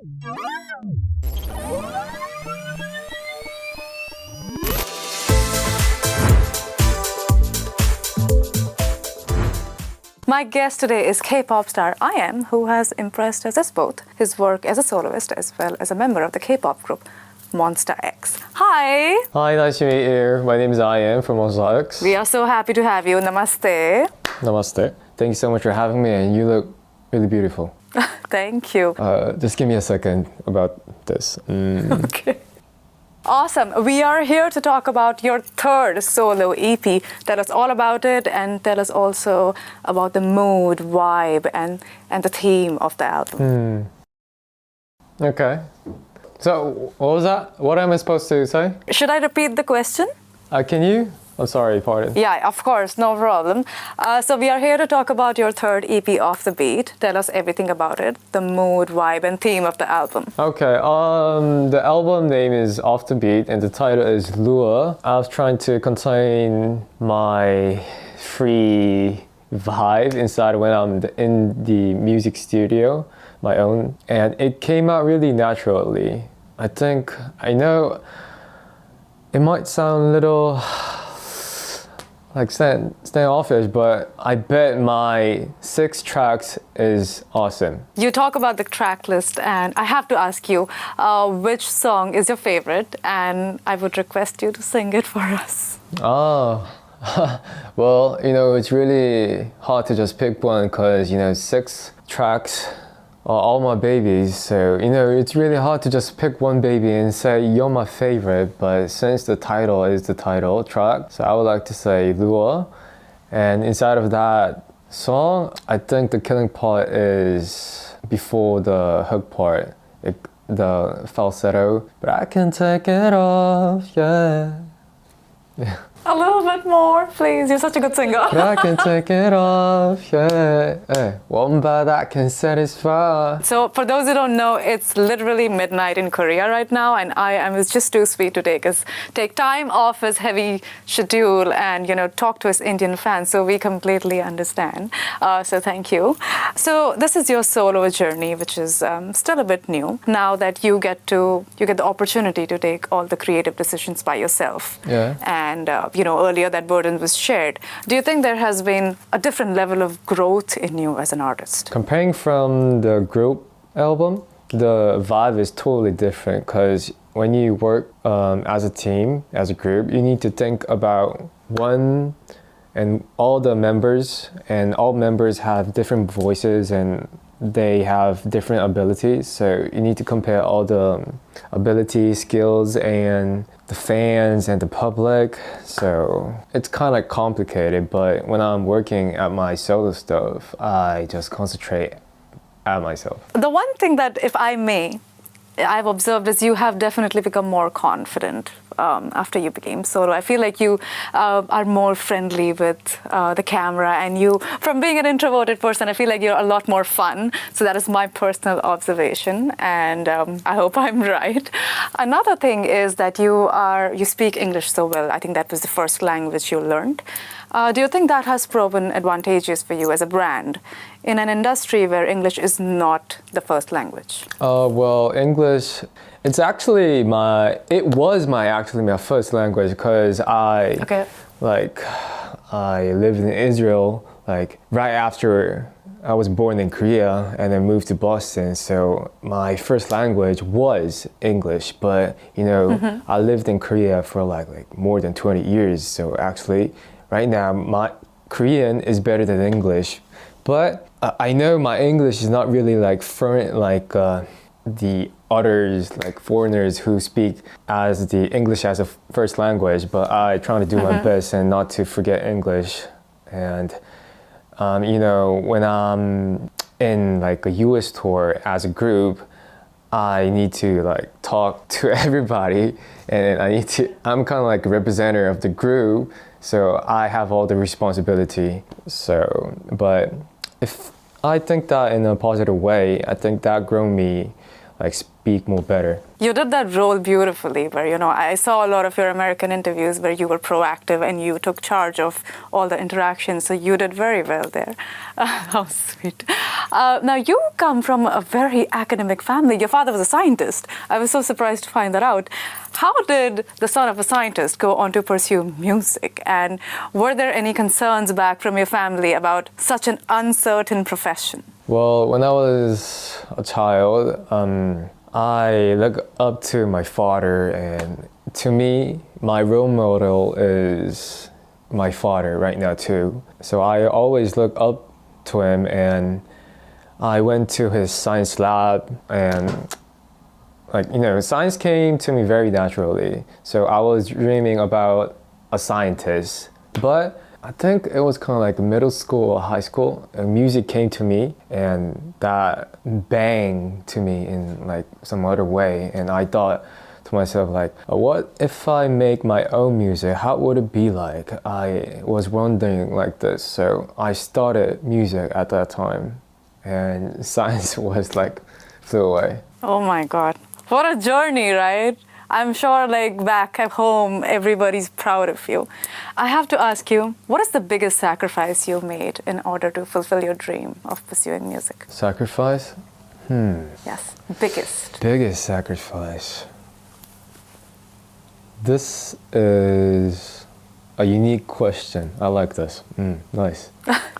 My guest today is K-pop star IM, who has impressed us as both his work as a soloist as well as a member of the K-pop group Monsta-X. Hi! Hi, nice to meet you. My name is Ian from Monsta-X. We are so happy to have you. Namaste. Namaste. Thank you so much for having me, and you look really beautiful. Thank you. Just give me a second about this. Okay. Awesome. We are here to talk about your third solo EP. Tell us all about it and tell us also about the mood, vibe, and the theme of the album. Okay. So, what was that? What am I supposed to say? Should I repeat the question? Can you? I'm sorry, pardon. Yeah, of course, no problem. So we are here to talk about your third EP, Off the Beat. Tell us everything about it, the mood, vibe, and theme of the album. Okay, the album name is Off the Beat and the title is Lure. I was trying to contain my free vibe inside when I'm in the music studio, my own, and it came out really naturally. I know it might sound a little like standoffish, but I bet my 6 tracks is awesome. You talk about the track list, and I have to ask you, which song is your favorite? And I would request you to sing it for us. Oh, well, it's really hard to just pick one because, 6 tracks are all my babies. So, it's really hard to just pick one baby and say, you're my favorite. But since the title is the title track, so I would like to say Lure. And inside of that song, I think the killing part is before the hook part, the falsetto. But I can take it off, yeah. A little bit more, please. You're such a good singer. But I can take it off, yeah. Hey, one bite that can satisfy. So for those who don't know, it's literally midnight in Korea right now, and I was just too sweet to take time off his heavy schedule and talk to his Indian fans. So we completely understand. So thank you. So this is your solo journey, which is still a bit new. Now that you get the opportunity to take all the creative decisions by yourself. Yeah. And earlier that burden was shared. Do you think there has been a different level of growth in you as an artist? Comparing from the group album, the vibe is totally different because when you work as a team, as a group, you need to think about one and all the members, and all members have different voices and they have different abilities. So you need to compare all the abilities, skills, and the fans and the public. So it's kind of complicated, but when I'm working at my solo stuff, I just concentrate at myself. The one thing that, if I may, I've observed is you have definitely become more confident after you became solo. I feel like you are more friendly with the camera, and you, from being an introverted person, I feel like you're a lot more fun. So that is my personal observation, and I hope I'm right. Another thing is that you speak English so well. I think that was the first language you learned. Do you think that has proven advantageous for you as a brand in an industry where English is not the first language? Well, English, it was my first language because I lived in Israel right after I was born in Korea and then moved to Boston. So my first language was English, but I lived in Korea for more than 20 years. So actually, right now, my Korean is better than English, but I know my English is not really fluent the others, foreigners who speak as the English as a first language, but I try to do my best and not to forget English. And when I'm in a US tour as a group, I need to talk to everybody, and I'm kind of a representative of the group. So I have all the responsibility. So, but if I think that in a positive way, I think that grown me speak more better. You did that role beautifully, where, you know, I saw a lot of your American interviews where you were proactive and you took charge of all the interactions, so you did very well there. How sweet. Now, you come from a very academic family. Your father was a scientist. I was so surprised to find that out. How did the son of a scientist go on to pursue music? And were there any concerns back from your family about such an uncertain profession? Well, when I was a child, I look up to my father, and to me, my role model is my father right now too. So I always look up to him, and I went to his science lab, and science came to me very naturally. So I was dreaming about a scientist, but I think it was kind of like middle school or high school, and music came to me, and that banged to me in like some other way. And I thought to myself, like, what if I make my own music? How would it be like? I was wondering like this. So I started music at that time, and science was like, flew away. Oh my God. What a journey, right? I'm sure like back at home, everybody's proud of you. I have to ask you, what is the biggest sacrifice you made in order to fulfill your dream of pursuing music? Sacrifice? Yes, biggest. Biggest sacrifice. This is a unique question. I like this. Nice.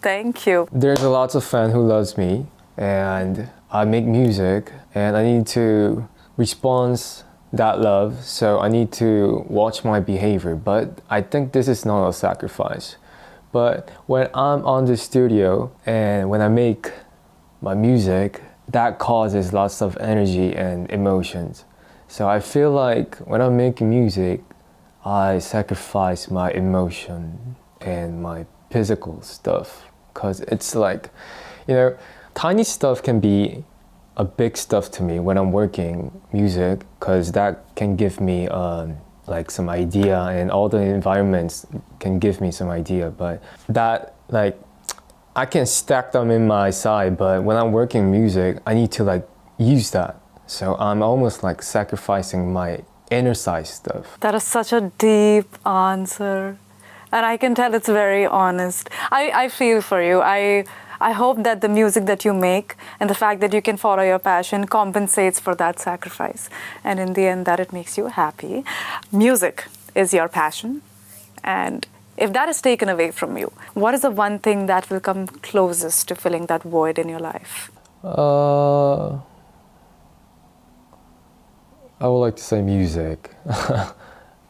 Thank you. There's a lot of fan who loves me, and I make music, and I need to respond that love, so I need to watch my behavior. But I think this is not a sacrifice. But when I'm on the studio and when I make my music, that causes lots of energy and emotions. So I feel like when I'm making music, I sacrifice my emotion and my physical stuff, because it's like, tiny stuff can be a big stuff to me when I'm working music, because that can give me like some idea, and all the environments can give me some idea. But that, like, I can stack them in my side, but when I'm working music, I need to like use that. So I'm almost like sacrificing my inner side stuff. That is such a deep answer, and I can tell it's very honest. I feel for you. I hope that the music that you make and the fact that you can follow your passion compensates for that sacrifice. And in the end, that it makes you happy. Music is your passion. And if that is taken away from you, what is the one thing that will come closest to filling that void in your life? I would like to say music.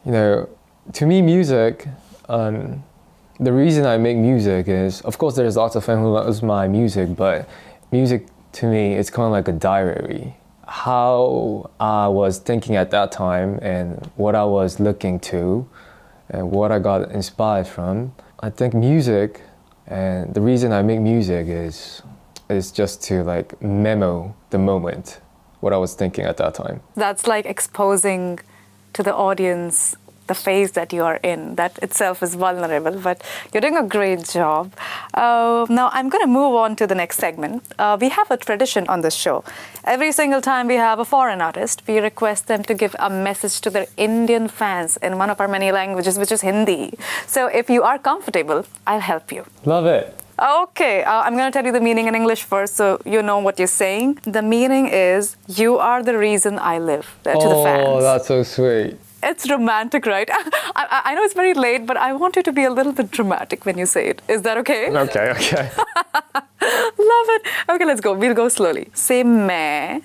To me, music, the reason I make music is, of course, there's lots of fans who loves my music, but music to me, it's kind of like a diary. How I was thinking at that time and what I was looking to and what I got inspired from. I think music, and the reason I make music is just to like memo the moment, what I was thinking at that time. That's like exposing to the audience the phase that you are in. That itself is vulnerable, but you're doing a great job. Now I'm going to move on to the next segment. We have a tradition on this show. Every single time we have a foreign artist, we request them to give a message to their Indian fans in one of our many languages, which is Hindi. So if you are comfortable, I'll help you. Love it. Okay, I'm going to tell you the meaning in English first so you know what you're saying. The meaning is, you are the reason I live, to the fans. Oh, that's so sweet. It's romantic, right? I know it's very late, but I want you to be a little bit dramatic when you say it. Is that okay? Okay. Love it. Okay, let's go. We'll go slowly. Say मैं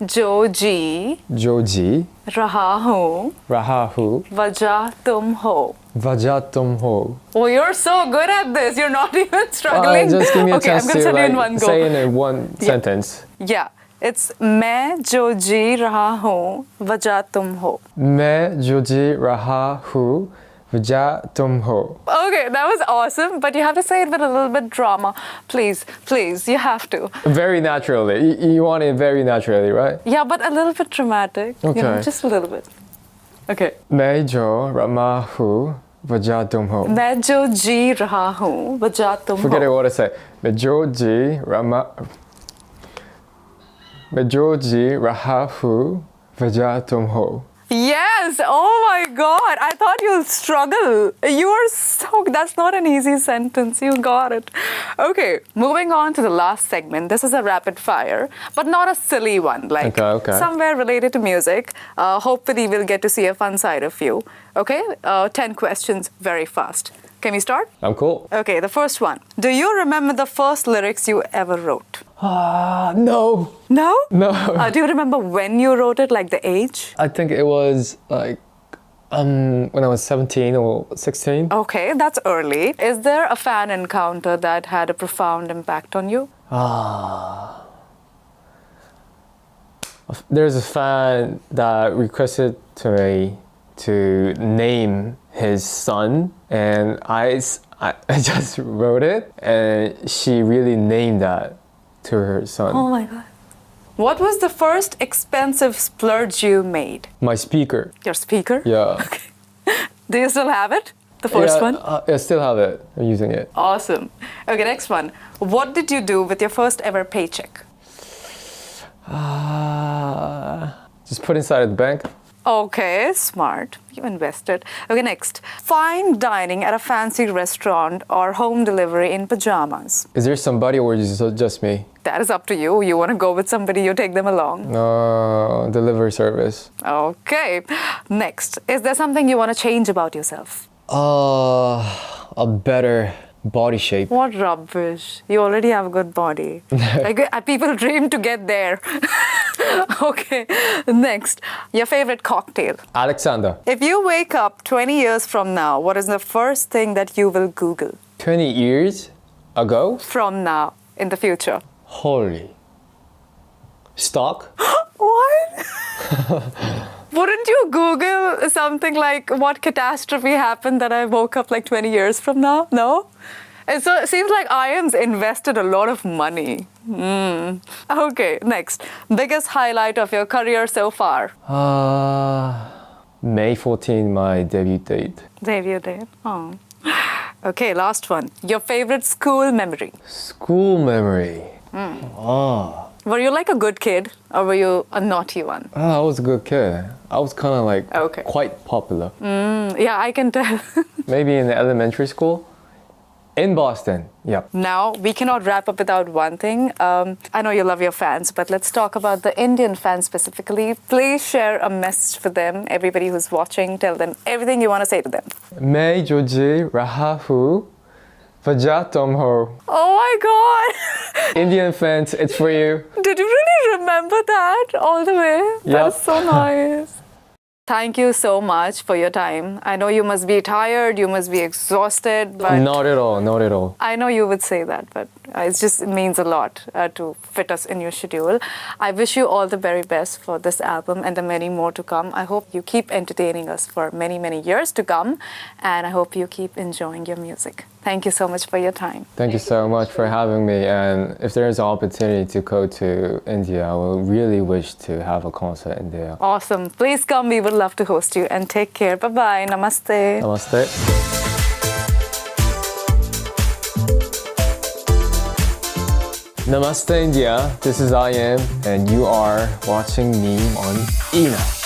जो जी रहा हूँ वजह तुम हो. Oh, you're so good at this. You're not even struggling. Just give me a chance I'm to tell you in one go. say it in one sentence. Yeah. It's मैं जो जी रहा हूँ वजह तुम हो. मैं जो जी रहा हूँ वजह तुम हो. Okay, that was awesome, but you have to say it with a little bit drama. Please, you have to. Very naturally. You want it very naturally, right? Yeah, but a little bit dramatic. Okay. Just a little bit. Okay. मैं जो रहा हूँ वजह तुम हो. मैं जो जी रहा हूँ वजह तुम हो. Forget what I said. मैं जो जी रहा मैं रहा हूँ वजह तुम हो. Yes! Oh my god! I thought you'll struggle. You are so. That's not an easy sentence. You got it. Okay, moving on to the last segment. This is a rapid fire, but not a silly one. Like Okay. somewhere related to music. Hopefully, we'll get to see a fun side of you. Okay? 10 questions very fast. Can we start? I'm cool. Okay, the first one. Do you remember the first lyrics you ever wrote? No. No? No. Do you remember when you wrote it, like the age? I think it was like when I was 17 or 16. Okay, that's early. Is there a fan encounter that had a profound impact on you? There's a fan that requested to me to name his son, and I just wrote it, and she really named that to her son. Oh my god. What was the first expensive splurge you made? My speaker. Your speaker? Yeah. Okay. Do you still have it? The first one? I still have it. I'm using it. Awesome. Okay, next one. What did you do with your first ever paycheck? Just put inside the bank. Okay, smart. You invested. Okay, next. Fine dining at a fancy restaurant or home delivery in pajamas. Is there somebody or is it just me? That is up to you. You want to go with somebody, you take them along. Delivery service. Okay. Next. Is there something you want to change about yourself? A better body shape. What rubbish. You already have a good body. Like, people dream to get there. Okay. Next. Your favorite cocktail. Alexander. If you wake up 20 years from now, what is the first thing that you will Google? 20 years ago? From now, in the future. Holy. Stock? What? Wouldn't you Google something like what catastrophe happened that I woke up like 20 years from now? No? And so it seems like IAM's invested a lot of money. Okay, next. Biggest highlight of your career so far? May 14, my debut date. Debut date. Oh. Okay, last one. Your favorite school memory? School memory. Were you like a good kid or were you a naughty one? I was a good kid. I was kind of like Okay. quite popular. Yeah, I can tell. Maybe in the elementary school. In Boston, yep. Now, we cannot wrap up without one thing. I know you love your fans, but let's talk about the Indian fans specifically. Please share a message for them, everybody who's watching. Tell them everything you want to say to them. मैं जो जी रहा हूँ वजह तुम हो. Oh my God! Indian fans, it's for you. Did you really remember that all the way? Yep. That's so nice. Thank you so much for your time. I know you must be tired, you must be exhausted, but Not at all, not at all. I know you would say that, but it means a lot to fit us in your schedule. I wish you all the very best for this album and the many more to come. I hope you keep entertaining us for many, many years to come, and I hope you keep enjoying your music. Thank you so much for your time. Thank you so much for having me. And if there is an opportunity to go to India, I will really wish to have a concert in there. Awesome. Please come. We would love to host you. And take care. Bye-bye. Namaste. Namaste. Namaste India, this is I Am, and you are watching me on 𝐒𝐫𝐞𝐝.